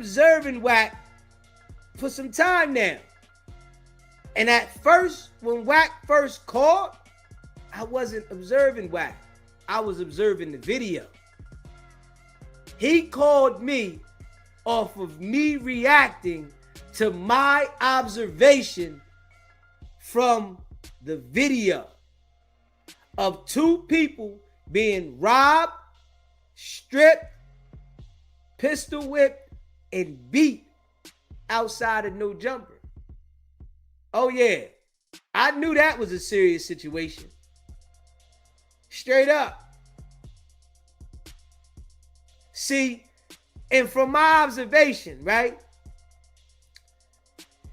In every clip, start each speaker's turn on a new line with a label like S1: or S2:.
S1: observing Wack for some time now. And at first, when Wack first called, I wasn't observing Wack. I was observing the video. He called me off of me reacting to my observation from the video of two people being robbed, stripped, pistol whipped, and beat outside of No Jumper. Oh yeah, I knew that was a serious situation. Straight up. See, and from my observation, right,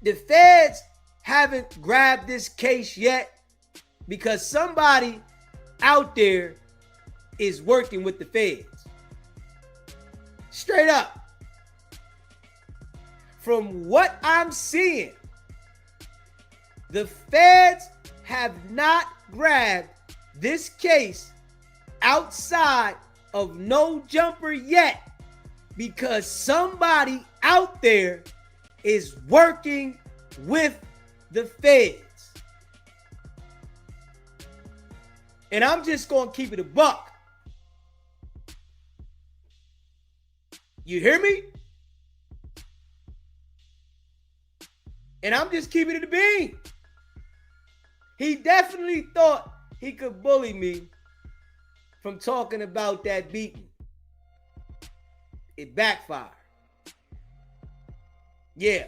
S1: the feds haven't grabbed this case yet because somebody out there is working with the feds. Straight up. From what I'm seeing, the feds have not grabbed this case outside of No Jumper yet because somebody out there is working with the feds. And I'm just going to keep it a buck. You hear me? And I'm just keeping it a bean. He definitely thought he could bully me from talking about that beating. It backfired. Yeah.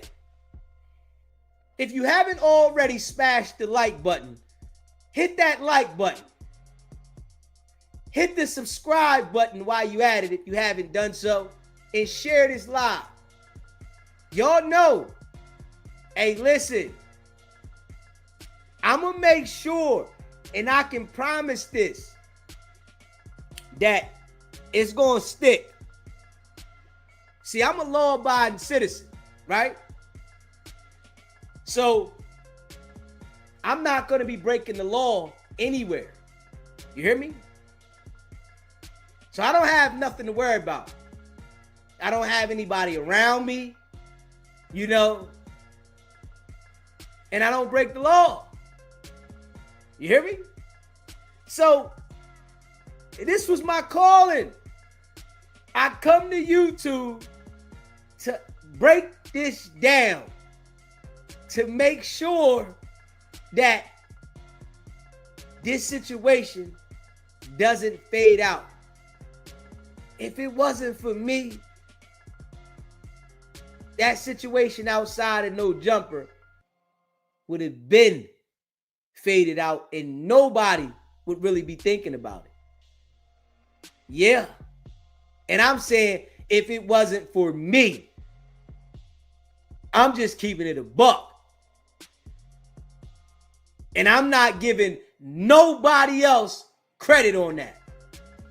S1: If you haven't already smashed the like button, hit that like button. Hit the subscribe button while you at it if you haven't done so, and share this live. Y'all know, hey, listen, I'm going to make sure, and I can promise this, that it's going to stick. See, I'm a law-abiding citizen, right? So, I'm not going to be breaking the law anywhere. You hear me? So, I don't have nothing to worry about. I don't have anybody around me, you know, and I don't break the law. You hear me? So, this was my calling. I come to YouTube to break this down, to make sure that this situation doesn't fade out. If it wasn't for me, that situation outside of No Jumper would have been faded out and nobody would really be thinking about it. Yeah. And I'm saying if it wasn't for me, I'm just keeping it a buck. And I'm not giving nobody else credit on that.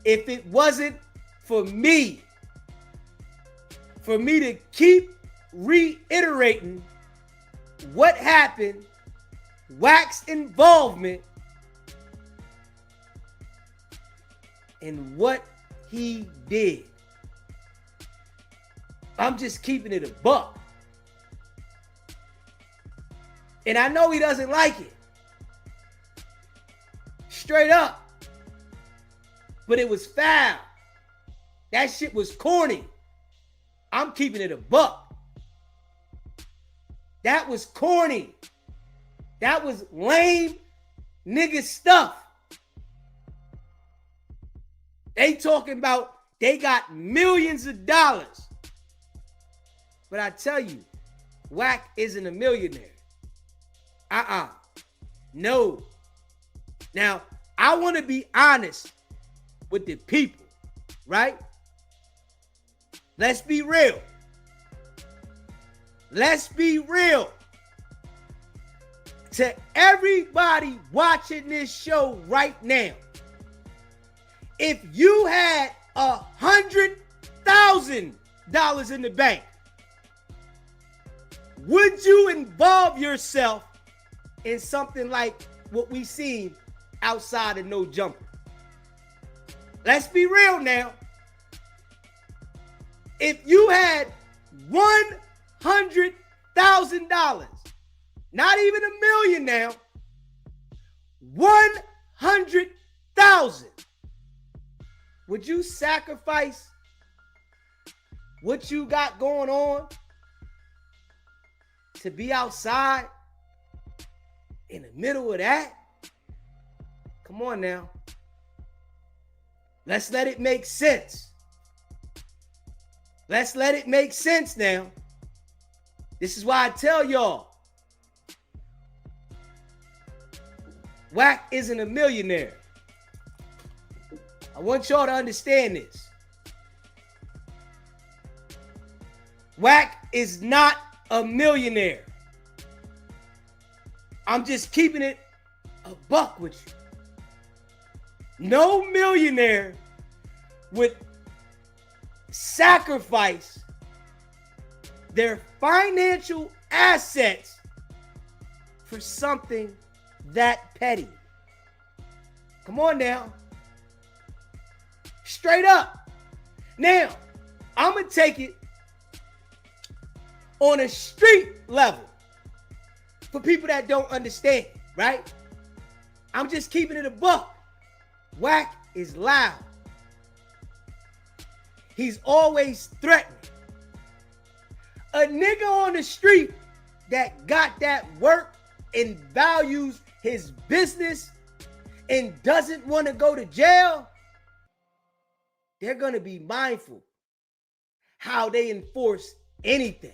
S1: If it wasn't for me to keep reiterating what happened, Wack's involvement, and what he did. I'm just keeping it a buck. And I know he doesn't like it. Straight up. But it was foul. That shit was corny. I'm keeping it a buck. That was corny. That was lame nigga stuff. They talking about they got millions of dollars. But I tell you, Wack isn't a millionaire. No. Now, I want to be honest with the people, right? Let's be real. Let's be real. To everybody watching this show right now, if you had $100,000 in the bank, would you involve yourself in something like what we seen outside of No Jumper? Let's be real now. If you had $100,000. Not even $1 million now. 100,000. Would you sacrifice what you got going on to be outside in the middle of that? Come on now. Let's let it make sense. Let's let it make sense now. This is why I tell y'all, Wack isn't a millionaire. I want y'all to understand this. Wack is not a millionaire. I'm just keeping it a buck with you. No millionaire would sacrifice their financial assets for something that petty. Come on now. Straight up. Now, I'm going to take it on a street level for people that don't understand, right? I'm just keeping it a buck. Wack is loud. He's always threatening. A nigga on the street that got that work and values his business and doesn't want to go to jail, they're going to be mindful how they enforce anything.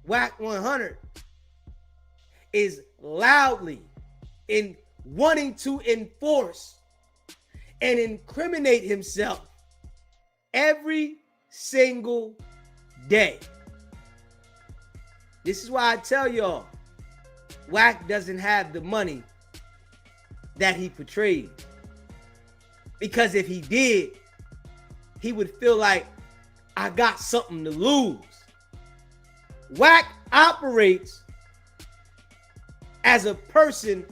S1: WACK100 is loudly in wanting to enforce and incriminate himself every single day. This is why I tell y'all, Wack doesn't have the money that he portrays. Because if he did, he would feel like, I got something to lose. Wack operates as a person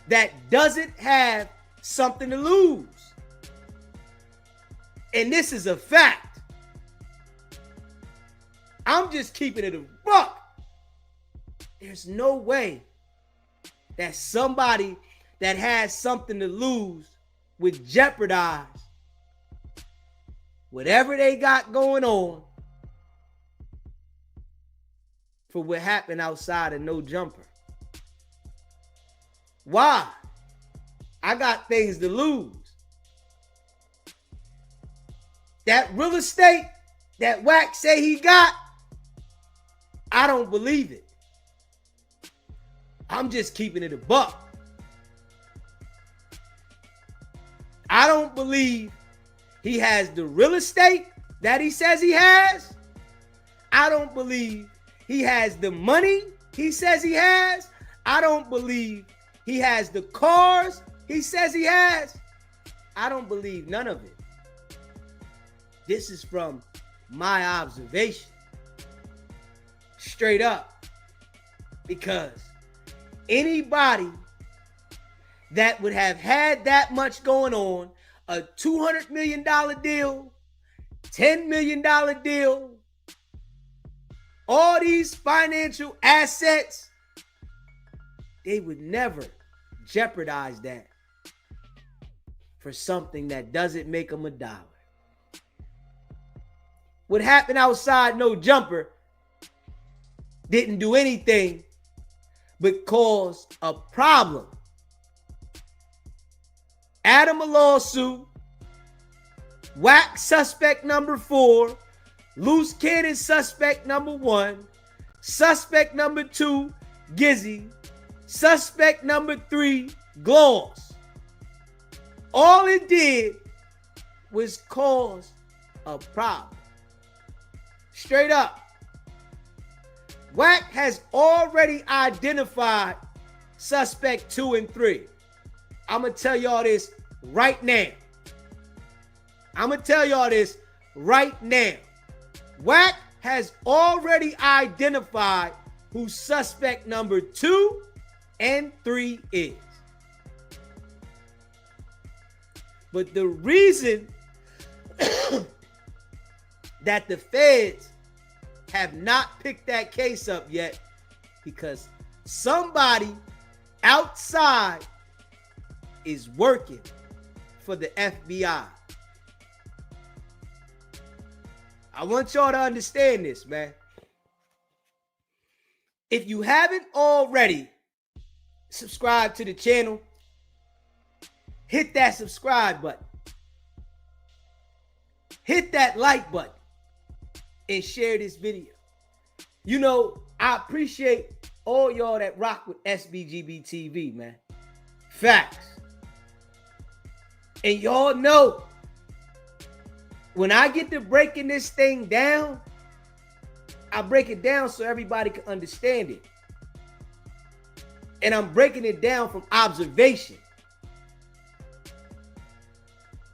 S1: that doesn't have something to lose. And this is a fact. I'm just keeping it a buck. There's no way that somebody that has something to lose would jeopardize whatever they got going on for what happened outside of No Jumper. Why? I got things to lose. That real estate that Wack say he got, I don't believe it. I'm just keeping it a buck. I don't believe he has the real estate that he says he has. I don't believe he has the money he says he has. I don't believe he has the cars he says he has. I don't believe none of it. This is from my observation. Straight up. Because anybody that would have had that much going on, a $200 million deal, $10 million deal, all these financial assets, they would never jeopardize that for something that doesn't make them $1. What happened outside No Jumper didn't do anything but cause a problem. Adam a lawsuit, Wack suspect number 4, Loose Cannon suspect number 1, suspect number 2, Gizzy, suspect number 3, Gloss. All it did was cause a problem. Straight up. Wack has already identified suspect 2 and 3. I'm going to tell y'all this right now. Wack has already identified who suspect number 2 and 3 is. But the reason that the feds have not picked that case up yet because somebody outside is working for the FBI. I want y'all to understand this, man. If you haven't already subscribed to the channel, hit that subscribe button. Hit that like button and share this video. You know, I appreciate all y'all that rock with SBGB TV, man. Facts. And y'all know, when I get to breaking this thing down, I break it down so everybody can understand it. And I'm breaking it down from observation.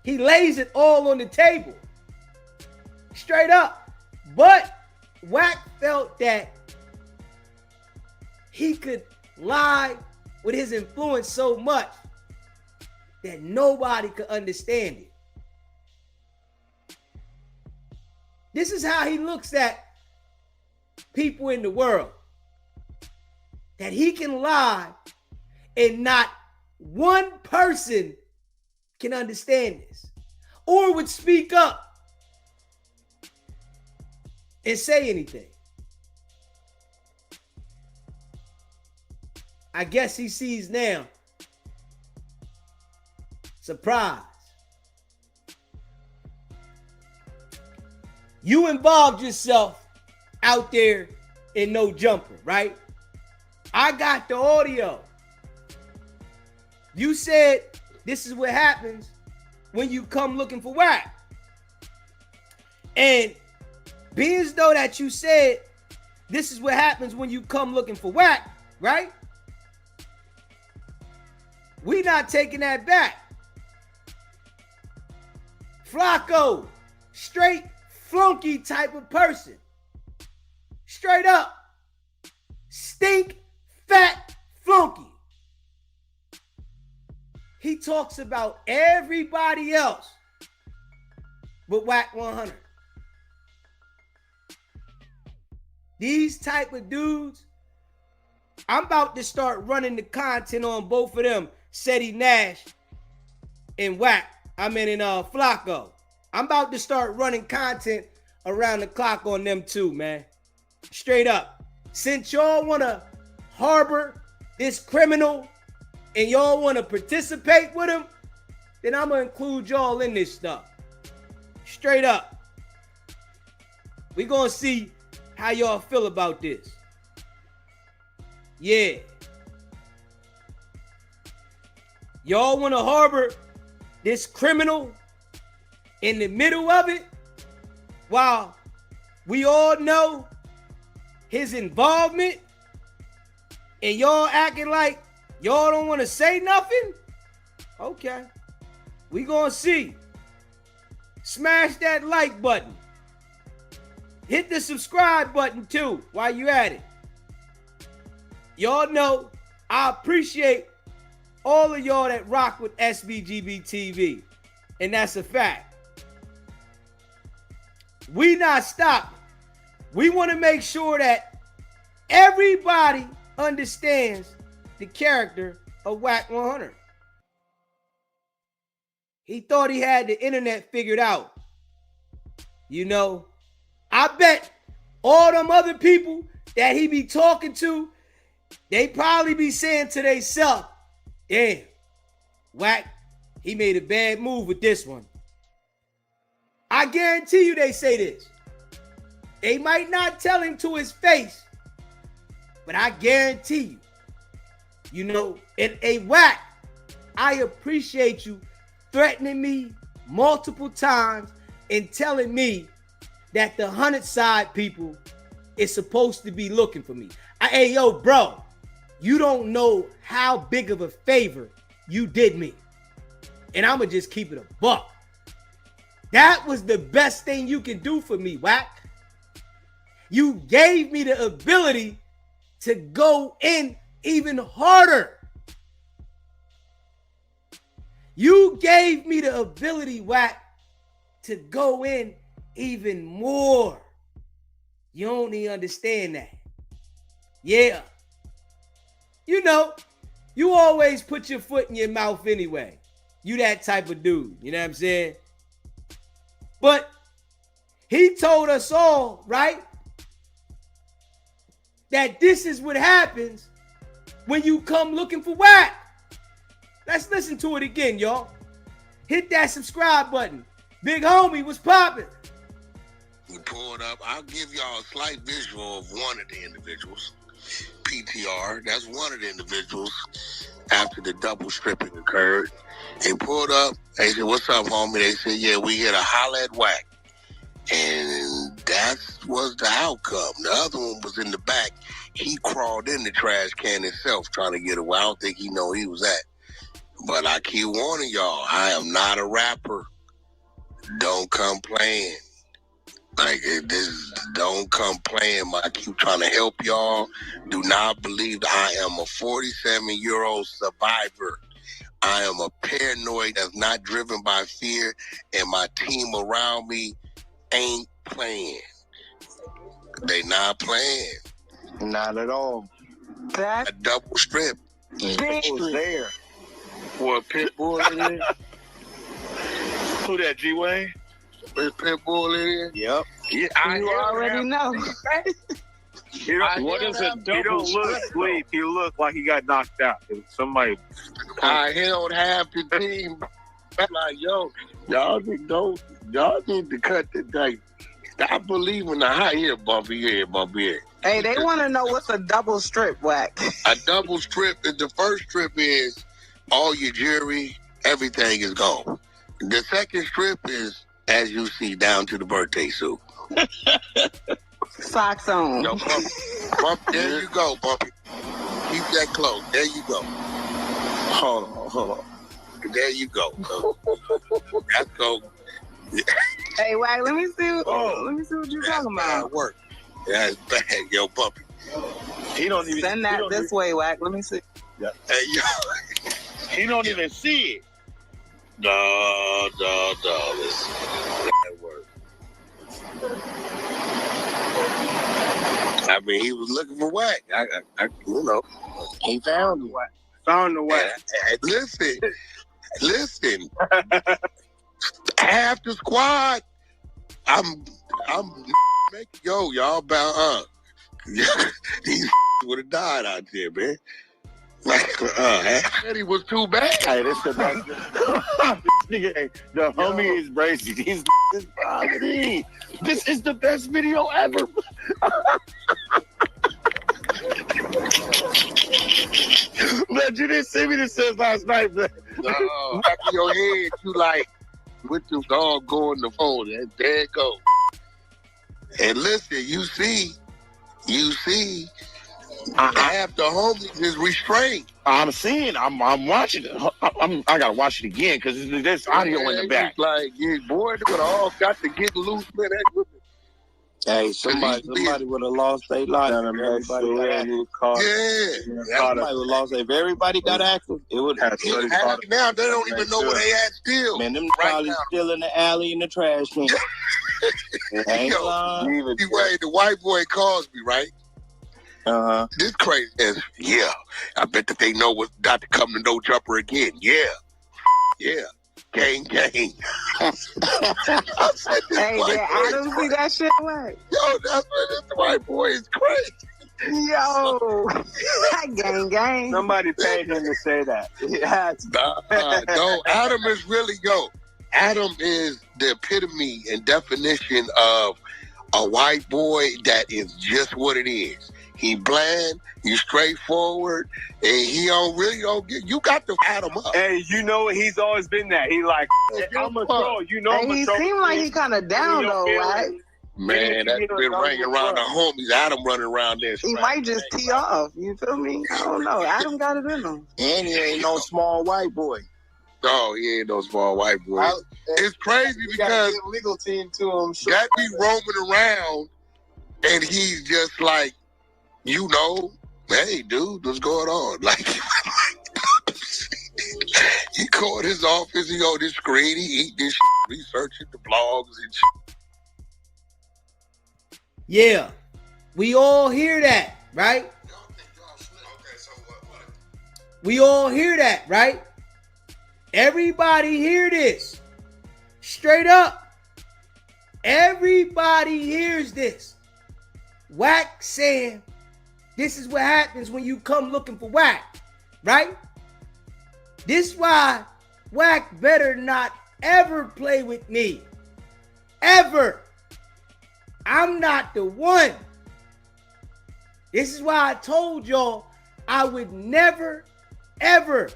S1: He lays it all on the table. Straight up. But Wack felt that he could lie with his influence so much that nobody could understand it. This is how he looks at people in the world. That he can lie and not one person can understand this or would speak up and say anything. I guess he sees now. Surprise. You involved yourself out there in No Jumper, right? I got the audio. You said this is what happens when you come looking for Wack. And being as though that you said this is what happens when you come looking for Wack, right? We not taking that back. Flacco, straight flunky type of person. Straight up. Stink, fat, flunky. He talks about everybody else but WACK100. These type of dudes, I'm about to start running the content on both of them, Seti Nash and Flacco. I'm about to start running content around the clock on them too, man. Straight up. Since y'all want to harbor this criminal and y'all want to participate with him, then I'm going to include y'all in this stuff. Straight up. We going to see how y'all feel about this. Yeah. Y'all want to harbor this criminal in the middle of it while we all know his involvement and y'all acting like y'all don't want to say nothing? Okay. We gonna see. Smash that like button. Hit the subscribe button too while you at it. Y'all know I appreciate all of y'all that rock with SBGB TV. And that's a fact. We not stopping. We want to make sure that everybody understands the character of WACK100. He thought he had the internet figured out. You know, I bet all them other people that he be talking to, they probably be saying to themselves, damn, Wack, he made a bad move with this one. I guarantee you they say this. They might not tell him to his face, but I guarantee you know, and a Wack, I appreciate you threatening me multiple times and telling me that the 100 side people is supposed to be looking for me. Hey, yo, bro, you don't know how big of a favor you did me. And I'm going to just keep it a buck. That was the best thing you can do for me, Wack. You gave me the ability to go in even harder. You gave me the ability, Wack, to go in even more. You only understand that. Yeah. You know, you always put your foot in your mouth anyway. You that type of dude. You know what I'm saying? But he told us all, right, that this is what happens when you come looking for Wack. Let's listen to it again, y'all. Hit that subscribe button. Big homie, what's popping?
S2: We pulled up. I'll give y'all a slight visual of one of the individuals. PTR. That's one of the individuals after the double stripping occurred. They pulled up. They said, "What's up, homie?" They said, "Yeah, we here to holler at Wack." And that was the outcome. The other one was in the back. He crawled in the trash can himself trying to get away. I don't think he know he was at. But I keep warning y'all, I am not a rapper. Don't come playing. Like, don't come playing. I keep trying to help y'all. Do not believe that I am a 47-year-old survivor. I am a paranoid that's not driven by fear, and my team around me ain't playing. They not playing.
S3: Not at all.
S2: A double strip.
S3: It was there.
S2: What, Pitbull in it?
S3: Who that, G-Wayne?
S2: Is Pitbull in it?
S3: Yep.
S2: Yeah,
S4: You already know.
S3: What is a double
S5: He don't look
S3: strip,
S5: asleep. He look like he got knocked out. Somebody.
S2: I held half the team. Like, yo, y'all need to cut the tape. Stop believing the high here, bumpy head, bumpy head.
S4: Hey, they want to know what's a double strip, Wack.
S2: A double strip is the first strip is all your jewelry, everything is gone. The second strip is, as you see, down to the birthday suit.
S4: Socks on.
S2: Yo, Bumpy, there you go, Bumpy. Keep that close. There you go. Hold on. There you go. That's go.
S4: Hey, Wack, let me see what you're talking about.
S2: Bad work. That's bad, yo, Bumpy.
S3: He don't even
S4: Send that this way, Wack. Let me see.
S3: Yeah.
S2: Hey, yo.
S3: He don't even see it.
S2: No. Listen. Bad work. I mean, he was looking for Wack. I you know.
S3: He found it.
S5: Found the way.
S2: Listen. Half the squad. I'm making y'all bound. These would have died out there, man. Like, he was too bad.
S3: Hey, this is about nigga. The homie is crazy. He's comedy. This is the best video ever. But you didn't see me this since last night, man.
S2: No, back in your head, you like with the dog going the phone. And there it goes. And listen, you see, half the homies is restrained.
S3: I'm seeing. I'm watching it. I gotta watch it again because there's audio in the back.
S2: Like, yeah, boy, they would all got to get loose, man.
S6: Hey, somebody would have lost their life. Everybody got active. Somebody would have lost. If everybody got active, it would have.
S2: Now they don't even know where they at still.
S6: Man, them probably still in the alley in the trash can.
S2: The white boy calls me, right? This crazy is, yeah. I bet that they know what's about to come to No Jumper again. Yeah. Gang. I said,
S4: Hey, yeah, I don't see that shit, Wack.
S2: Yo, that's what this white boy is crazy.
S4: Yo, gang.
S5: Somebody paid him to say that.
S2: No, Adam is really, Adam is the epitome and definition of a white boy that is just what it is. He bland, he's straightforward, and he don't get. You got to add him up.
S5: Hey, you know he's always been that. He like, I'm a troll. You know,
S4: Hey, he seemed like he kind of down though, right?
S2: Man, that's been ringing around the homies. Adam running around there.
S4: He might just tee off. You feel me? I don't know. Adam got it in him.
S6: And he ain't no small white boy.
S2: No, he ain't no small white boy. It's crazy because
S6: legal team to him.
S2: That be roaming around, and he's just like, hey, dude, what's going on? Like, he called his office, he on this screen, he eat this shit, researching the blogs and shit.
S1: Yeah, we all hear that, right? We all hear that, right? Everybody hear this. Straight up. Everybody hears this. Wack saying, this is what happens when you come looking for Wack, right? This why Wack better not ever play with me. Ever. I'm not the one. This is why I told y'all I would never, ever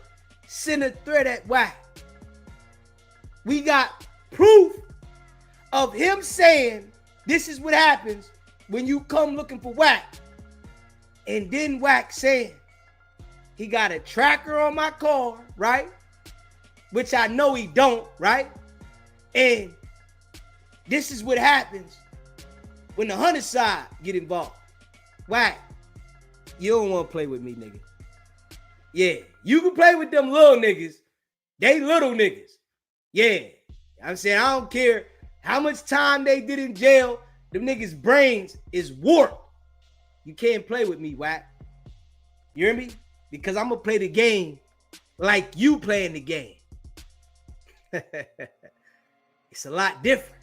S1: send a threat at Wack. We got proof of him saying this is what happens when you come looking for Wack. And then Wack saying he got a tracker on my car, right? Which I know he don't, right? And this is what happens when the hunter side get involved. Wack, you don't want to play with me, nigga. Yeah, you can play with them little niggas. They little niggas. Yeah, I'm saying I don't care how much time they did in jail. Them niggas' brains is warped. You can't play with me, Wack. You hear me? Because I'm going to play the game like you playing the game. It's a lot different.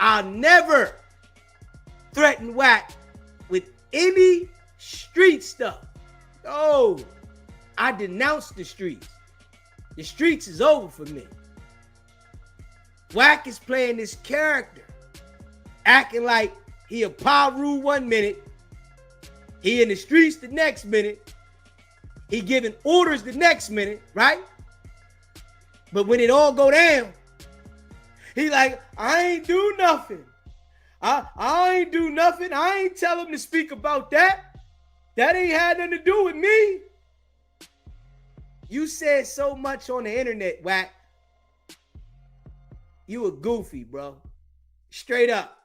S1: I'll never threaten Wack with any street stuff. No, I denounce the streets. The streets is over for me. Wack is playing this character, acting like he a Paru 1 minute, he in the streets the next minute, he giving orders the next minute, right? But when it all go down, he like, I ain't do nothing. I ain't do nothing. I ain't tell him to speak about that. That ain't had nothing to do with me. You said so much on the internet, Wack. You a goofy, bro. Straight up.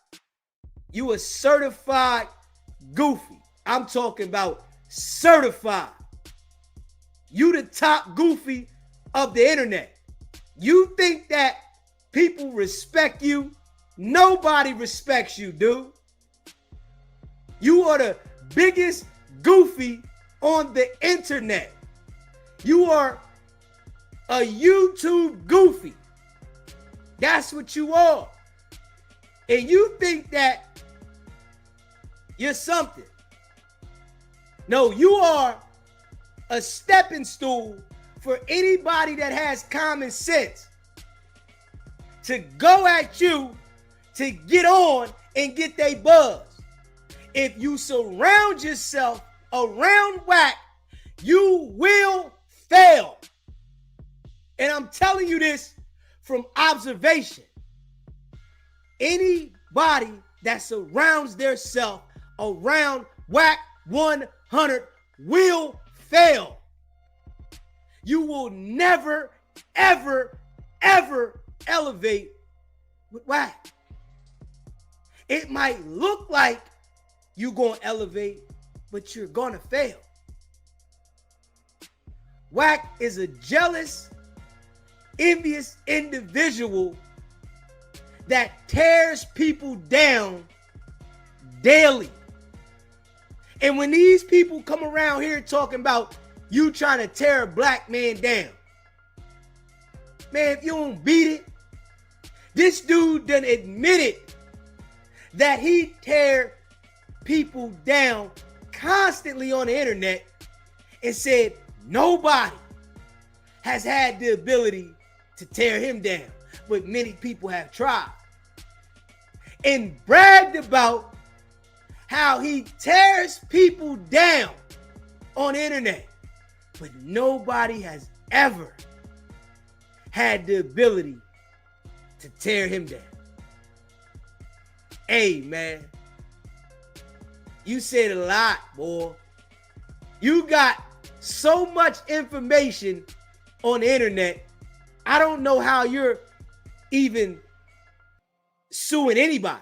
S1: You a certified goofy. I'm talking about certified. You the top goofy of the internet. You think that people respect you? Nobody respects you, dude. You are the biggest goofy on the internet. You are a YouTube goofy. That's what you are. And you think that you're something. No, you are a stepping stool for anybody that has common sense to go at you to get on and get they buzz. If you surround yourself around Wack, you will fail. And I'm telling you this from observation. Anybody that surrounds themselves around WACK100 will fail. You will never, ever, ever elevate with Wack. It might look like you're going to elevate, but you're going to fail. Wack is a jealous, envious individual that tears people down daily. And when these people come around here talking about you trying to tear a black man down, man, if you don't beat it, this dude done admitted that he tear people down constantly on the internet and said nobody has had the ability to tear him down, but many people have tried. And bragged about how he tears people down on the internet, but nobody has ever had the ability to tear him down. Hey, man, you said a lot, boy. You got so much information on the internet. I don't know how you're even suing anybody.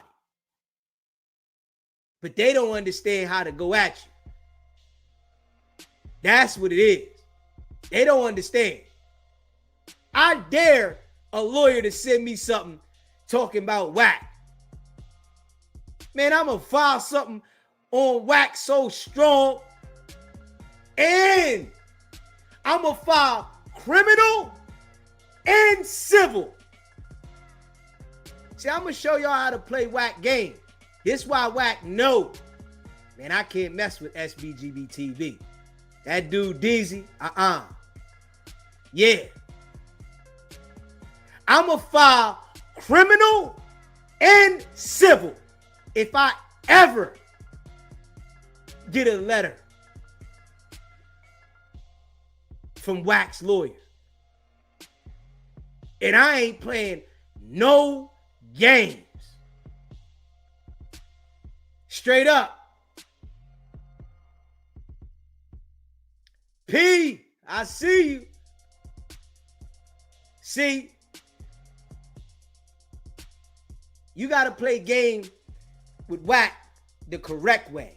S1: But they don't understand how to go at you. That's what it is. They don't understand. I dare a lawyer to send me something talking about Wack. Man, I'm gonna file something on Wack so strong. And I'm gonna file criminal and civil. See, I'm gonna show y'all how to play Wack game. This why Wack know. Man, I can't mess with SBGB TV. That dude Deezy, yeah. I'm gonna file criminal and civil if I ever get a letter from Wack's lawyer. And I ain't playing no games. Straight up. P, I see you. See, you got to play game with Wack the correct way.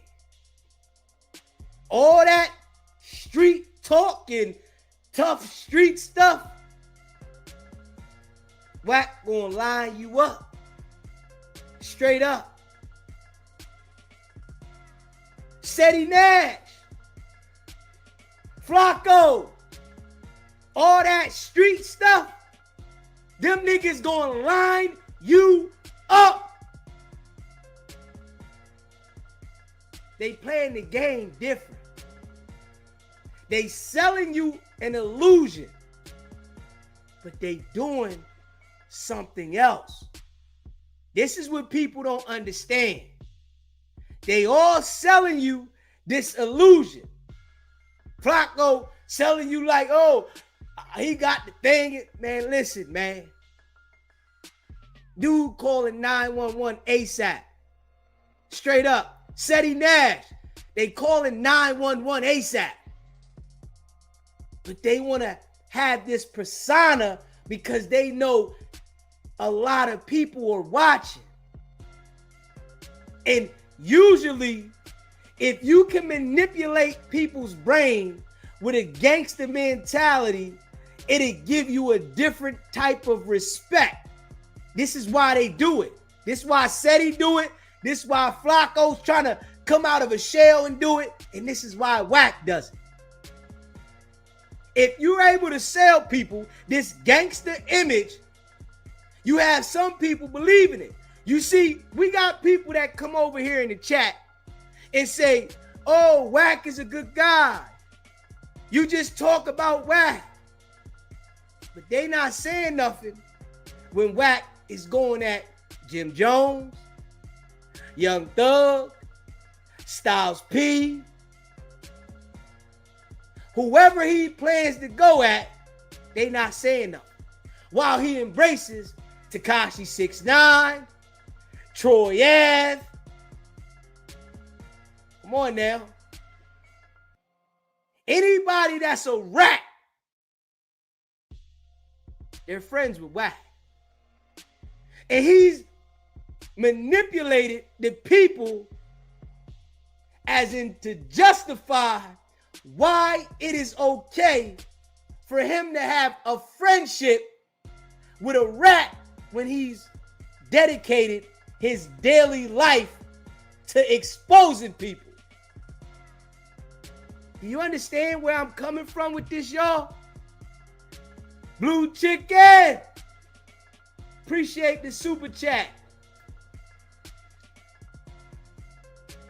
S1: All that street talk and tough street stuff, Wack gonna line you up. Straight up. Seti Nash, Flacco, all that street stuff, them niggas gonna line you up. They playing the game different. They selling you an illusion, but they doing something else. This is what people don't understand. They all selling you this illusion. Flacco selling you like, oh, he got the thing. Man, listen, man. Dude calling 911 ASAP. Straight up. Seti Nash, they calling 911 ASAP. But they want to have this persona because they know a lot of people are watching. And usually, if you can manipulate people's brain with a gangster mentality, it'll give you a different type of respect. This is why they do it. This is why Seti do it. This is why Flacco's trying to come out of a shell and do it. And this is why Wack does it. If you're able to sell people this gangster image, you have some people believing it. You see, we got people that come over here in the chat and say, oh, Wack is a good guy. You just talk about Wack. But they not saying nothing when Wack is going at Jim Jones, Young Thug, Styles P, whoever he plans to go at, they not saying nothing. While he embraces Tekashi 6ix9ine, Troy Ave. Come on now. Anybody that's a rat, they're friends with Wack. And he's manipulated the people as in to justify why it is okay for him to have a friendship with a rat when he's dedicated his daily life to exposing people. Do you understand where I'm coming from with this, y'all? Blue Chicken, appreciate the super chat.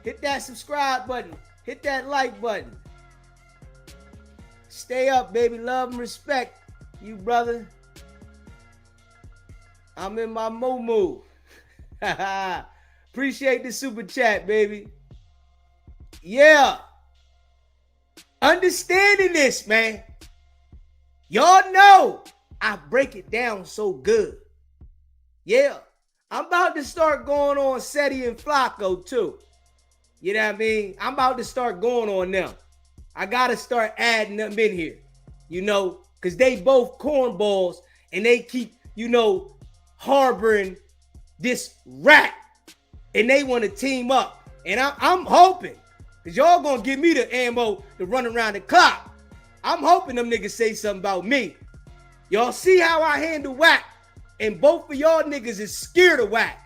S1: Hit that subscribe button. Hit that like button. Stay up, baby. Love and respect you, brother. I'm in my moo-moo. Appreciate the super chat, baby. Yeah. Understanding this, man. Y'all know I break it down so good. Yeah. I'm about to start going on Seti and Flacco, too. You know what I mean? I'm about to start going on them. I got to start adding them in here, you know, because they both cornballs and they keep, you know, harboring this rat and they want to team up. And I'm hoping, because y'all going to give me the ammo to run around the clock. I'm hoping them niggas say something about me. Y'all see how I handle Wack, and both of y'all niggas is scared of Wack.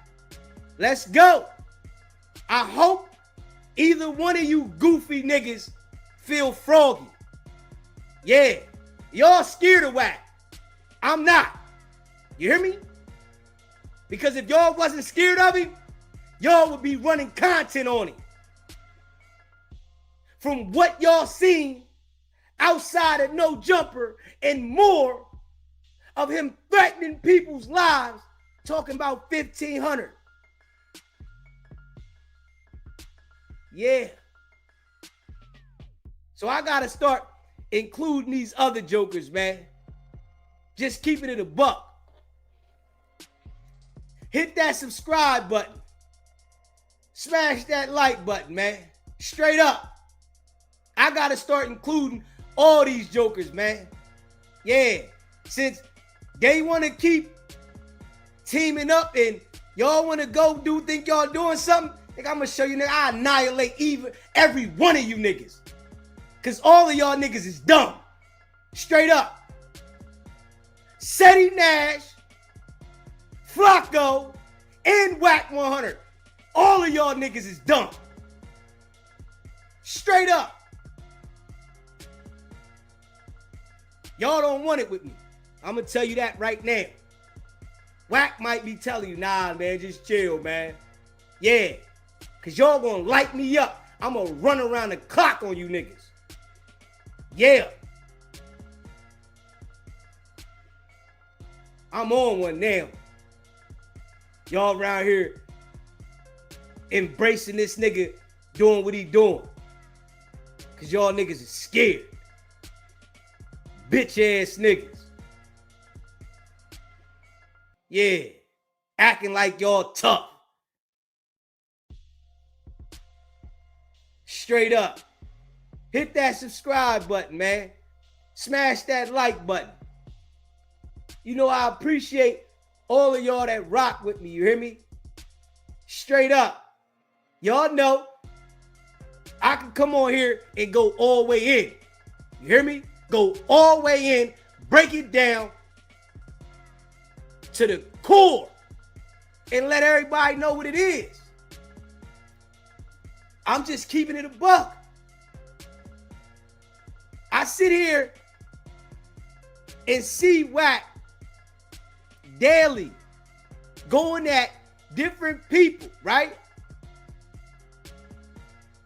S1: Let's go. I hope either one of you goofy niggas feel froggy. Yeah, y'all scared of Wack. I'm not. You hear me? Because if y'all wasn't scared of him, y'all would be running content on him. From what y'all seen outside of No Jumper and more of him threatening people's lives, talking about 1,500. Yeah. So I gotta start including these other jokers, man. Just keeping it a buck. Hit that subscribe button. Smash that like button, man. Straight up. I gotta start including all these jokers, man. Yeah. Since they want to keep teaming up and y'all want to go think y'all doing something, I'm going to show you, nigga, I annihilate every one of you niggas. Because all of y'all niggas is dumb. Straight up. Seti Nash, Flacco, and WACK100. All of y'all niggas is dumb. Straight up. Y'all don't want it with me. I'm going to tell you that right now. Wack might be telling you, nah, man, just chill, man. Yeah, because y'all going to light me up. I'm going to run around the clock on you niggas. Yeah. I'm on one now. Y'all around here embracing this nigga doing what he doing. Because y'all niggas is scared. Bitch ass niggas. Yeah. Acting like y'all tough. Straight up. Hit that subscribe button, man. Smash that like button. You know I appreciate all of y'all that rock with me. You hear me? Straight up. Y'all know I can come on here and go all the way in. You hear me? Go all the way in, break it down to the core and let everybody know what it is. I'm just keeping it a buck. I sit here and see Wack daily going at different people, right?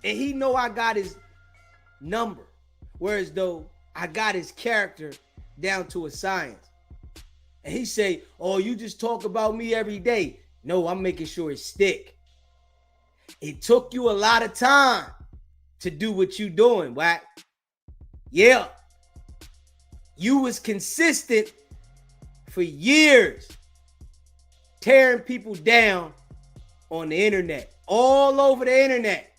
S1: And he know I got his number. Whereas though I got his character down to a science. And he say, oh, you just talk about me every day. No, I'm making sure it stick. It took you a lot of time to do what you doing, Wack. Yeah. You was consistent for years, tearing people down on the internet, all over the internet.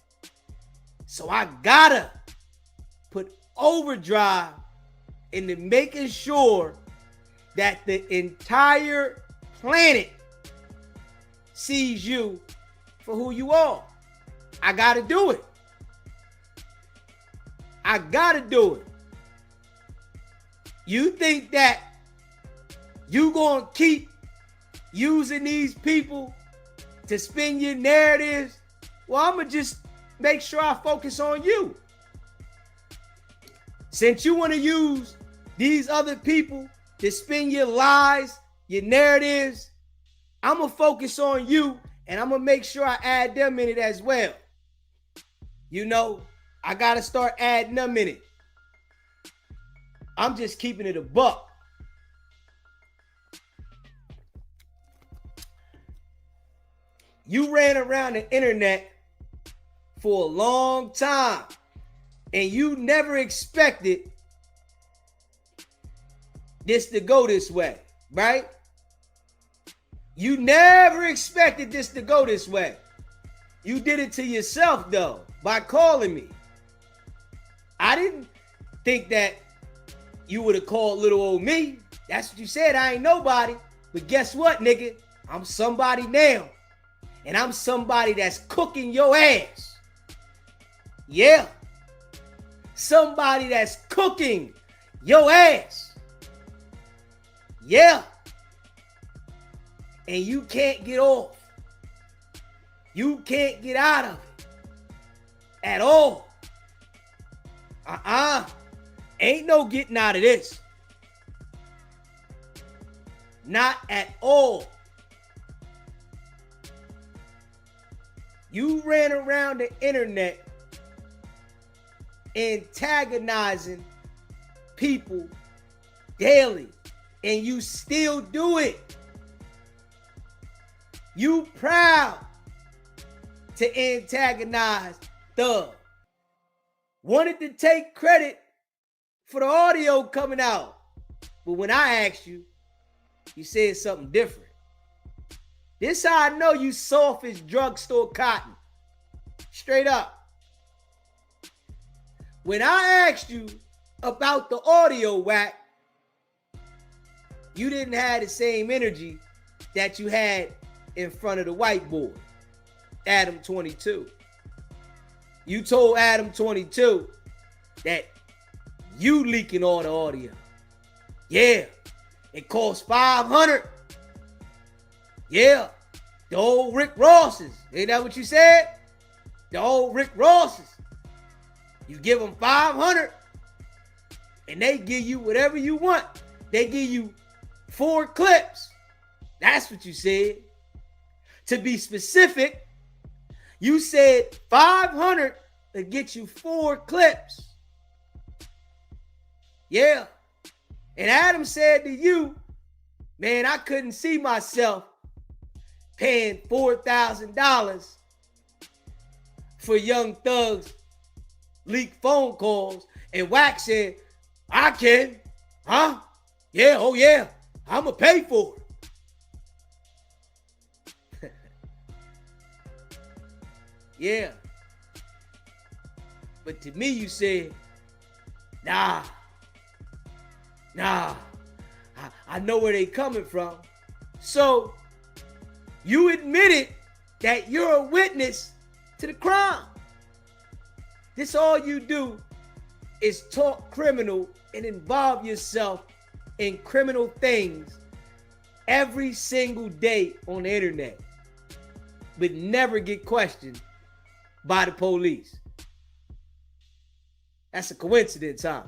S1: So I gotta put overdrive into making sure that the entire planet sees you for who you are. I gotta do it. I gotta do it. You think that you gonna keep using these people to spin your narratives? Well, I'm gonna just make sure I focus on you. Since you want to use these other people to spin your lies, your narratives, I'm gonna focus on you and I'm gonna make sure I add them in it as well. You know, I gotta start adding them in it. I'm just keeping it a buck. You ran around the internet for a long time and you never expected this to go this way, right? You never expected this to go this way. You did it to yourself though, by calling me. I didn't think that you would have called little old me. That's what you said. I ain't nobody. But guess what, nigga? I'm somebody now. And I'm somebody that's cooking your ass. Yeah. Somebody that's cooking your ass. Yeah. And you can't get off. You can't get out of it at all. Ain't no getting out of this. Not at all. You ran around the internet antagonizing people daily, and you still do it. You proud to antagonize Thug. Wanted to take credit for the audio coming out, but when I asked you, you said something different. This how I know you soft as drugstore cotton. Straight up. When I asked you about the audio, Wack, you didn't have the same energy that you had in front of the whiteboard, Adam 22. You told Adam 22 that you leaking all the audio. Yeah, it costs $500. Yeah, the old Rick Rosses. Ain't that what you said? The old Rick Rosses. You give them $500 and they give you whatever you want. They give you 4 clips. That's what you said. To be specific, you said $500 to get you 4 clips. Yeah. And Adam said to you, man, I couldn't see myself paying $4,000 for Young Thug's leaked phone calls. And Wack said, I can. Huh? Yeah, oh yeah. I'm going to pay for it. Yeah. But to me, you said, nah. I know where they coming from. So you admitted that you're a witness to the crime. This all you do is talk criminal and involve yourself in criminal things every single day on the internet, but never get questioned by the police. That's a coincidence, huh?